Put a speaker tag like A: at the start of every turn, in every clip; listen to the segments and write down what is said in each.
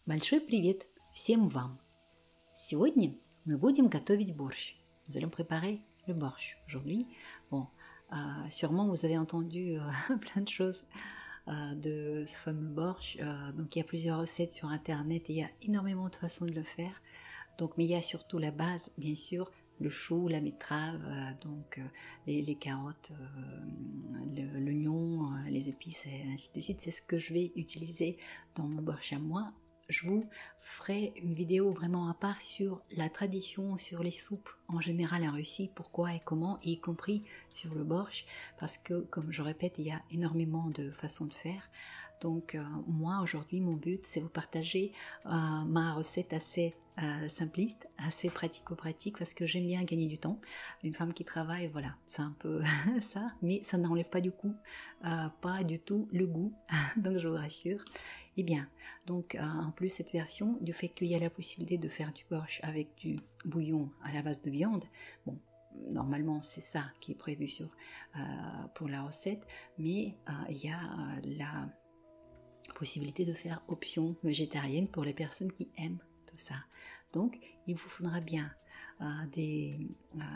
A: Большой привет всем вам! Сегодня мы будем готовить борщ. Nous allons préparer le borщ aujourd'hui. Bon, sûrement vous avez entendu plein de choses de ce fameux borщ. Donc il y a plusieurs recettes sur internet et il y a énormément de façons de le faire. Donc, mais il y a surtout la base, bien sûr, le chou, la betterave, les carottes, l'oignon, les épices et ainsi de suite. C'est ce que je vais utiliser dans mon borщ à moi. Je vous ferai une vidéo vraiment à part sur la tradition, sur les soupes en général en Russie, pourquoi et comment, y compris sur le borщ, parce que, comme je répète, il y a énormément de façons de faire. Donc moi aujourd'hui mon but c'est vous partager ma recette assez simpliste, assez pratico-pratique parce que j'aime bien gagner du temps. Une femme qui travaille, voilà, c'est un peu ça, mais ça n'enlève pas du coup, pas du tout le goût, donc je vous rassure. Et bien, donc en plus cette version, du fait qu'il y a la possibilité de faire du borщ avec du bouillon à la base de viande, bon, normalement c'est ça qui est prévu pour la recette, mais il y a la possibilité de faire option végétarienne pour les personnes qui aiment tout ça. Donc il vous faudra bien des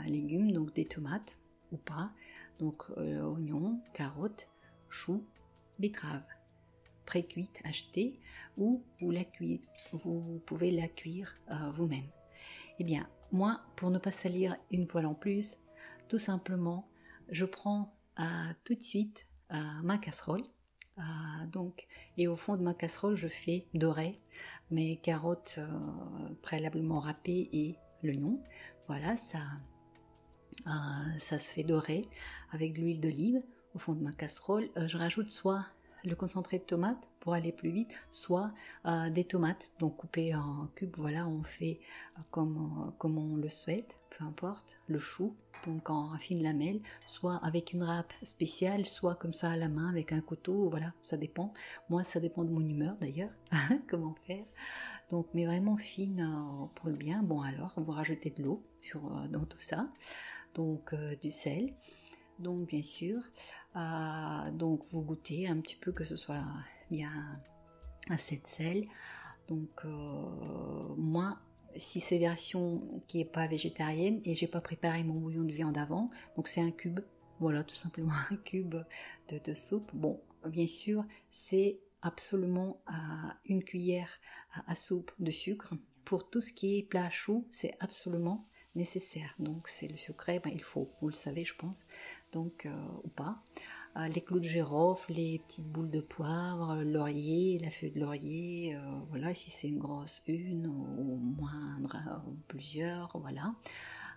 A: légumes, donc des tomates ou pas, donc oignons, carottes, choux, betteraves pré-cuite achetée ou vous pouvez la cuire vous-même. Eh bien moi, pour ne pas salir une poêle en plus, tout simplement je prends tout de suite ma casserole. Et au fond de ma casserole, je fais dorer mes carottes préalablement râpées et l'oignon. Voilà, ça se fait dorer avec de l'huile d'olive. Au fond de ma casserole, je rajoute soit le concentré de tomate pour aller plus vite, soit des tomates, donc coupées en cubes. Voilà, on fait comme on le souhaite, peu importe, le chou, donc en fines lamelles, soit avec une râpe spéciale, soit comme ça à la main avec un couteau, voilà, ça dépend. Moi, ça dépend de mon humeur d'ailleurs, comment faire. Donc, mais vraiment fine pour le bien. Bon alors, vous rajoutez de l'eau dans tout ça, donc du sel. Donc bien sûr, donc vous goûtez un petit peu que ce soit bien assez de sel. Donc moi, si c'est version qui n'est pas végétarienne et j'ai pas préparé mon bouillon de viande avant, donc c'est un cube, voilà tout simplement un cube de soupe. Bon, bien sûr, c'est absolument une cuillère à soupe de sucre. Pour tout ce qui est plat chaud, c'est absolument nécessaire. Donc c'est le secret, il faut, vous le savez je pense, donc ou pas. Les clous de girofle, les petites boules de poivre, le laurier, la feuille de laurier, voilà, si c'est une grosse une ou moindre, plusieurs, voilà,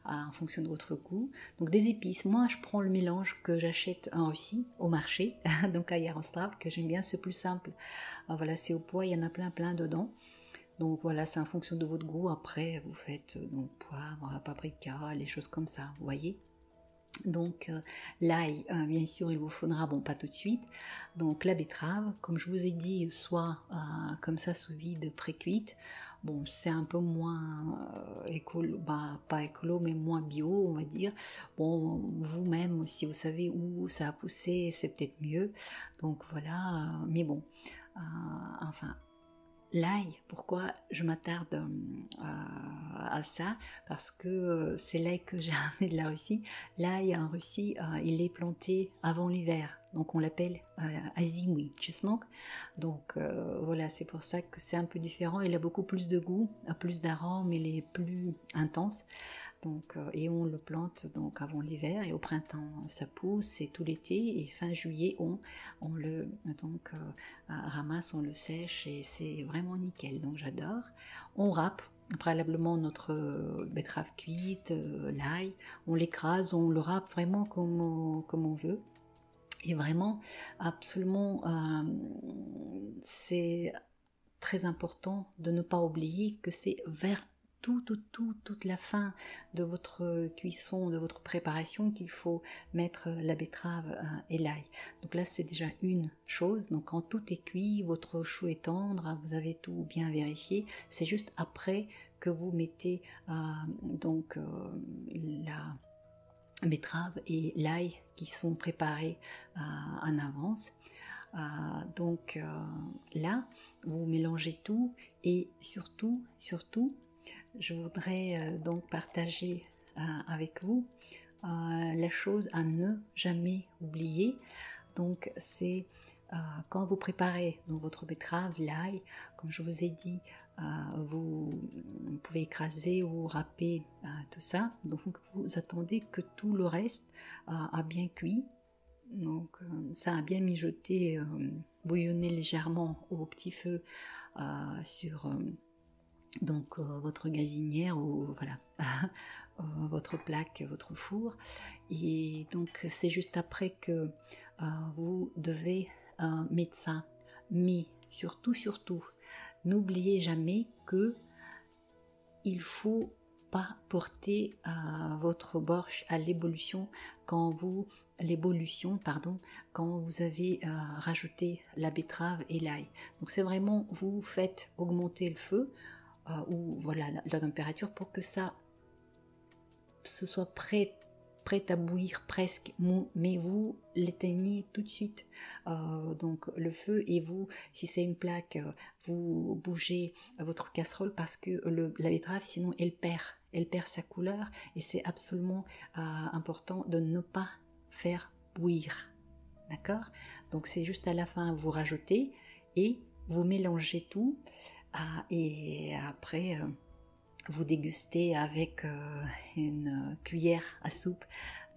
A: en fonction de votre goût. Donc des épices, moi je prends le mélange que j'achète en Russie, au marché, donc à Yaroslav, que j'aime bien, c'est plus simple. Voilà, c'est au poids, il y en a plein dedans. Donc voilà, c'est en fonction de votre goût. Après, vous faites donc poivre, paprika, les choses comme ça, vous voyez. Donc l'ail, bien sûr, il vous faudra, bon pas tout de suite. Donc la betterave, comme je vous ai dit, soit comme ça sous vide pré-cuite. Bon, c'est un peu moins écolo, pas écolo, mais moins bio, on va dire. Bon, vous-même, si vous savez où ça a poussé, c'est peut-être mieux. Donc voilà, mais bon, enfin. L'ail, pourquoi je m'attarde à ça? Parce que c'est l'ail que j'ai amené de la Russie. L'ail en Russie, il est planté avant l'hiver, donc on l'appelle azimui, chesnok. Donc voilà, c'est pour ça que c'est un peu différent. Il a beaucoup plus de goût, plus d'arômes, il est plus intense. Donc, et on le plante donc avant l'hiver et au printemps ça pousse et tout l'été et fin juillet on le donc ramasse, on le sèche et c'est vraiment nickel, donc j'adore. On râpe préalablement notre betterave cuite, l'ail, on l'écrase, on le râpe vraiment comme on veut. Et vraiment, absolument, c'est très important de ne pas oublier que c'est vers toute la fin de votre cuisson, de votre préparation qu'il faut mettre la betterave et l'ail. Donc là c'est déjà une chose, donc quand tout est cuit, votre chou est tendre, vous avez tout bien vérifié, c'est juste après que vous mettez la betterave et l'ail qui sont préparés en avance. Là, vous mélangez tout et surtout, je voudrais donc partager avec vous la chose à ne jamais oublier. Donc c'est quand vous préparez donc, votre betterave, l'ail, comme je vous ai dit, vous pouvez écraser ou râper tout ça. Donc vous attendez que tout le reste a bien cuit. Donc ça a bien mijoté, bouillonné légèrement au petit feu sur votre gazinière ou voilà votre plaque, votre four. Et donc c'est juste après que vous devez mettre ça. Mais surtout, n'oubliez jamais que il faut pas porter votre borsch à l'ébullition quand vous avez rajouté la betterave et l'ail. Donc c'est vraiment, vous faites augmenter le feu ou voilà la température pour que ça ce soit prêt à bouillir presque, mais vous l'éteignez tout de suite donc le feu, et vous, si c'est une plaque, vous bougez votre casserole parce que la betterave sinon elle perd sa couleur, et c'est absolument important de ne pas faire bouillir, d'accord? Donc c'est juste à la fin, vous rajoutez et vous mélangez tout et après vous dégustez avec une cuillère à soupe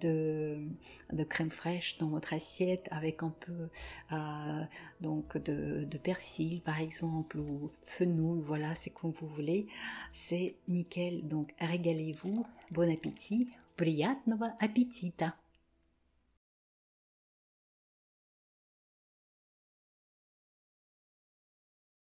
A: de crème fraîche dans votre assiette, avec un peu donc de persil par exemple, ou fenouil, voilà, c'est comme vous voulez, c'est nickel. Donc régalez-vous, bon appétit, приятного аппетита!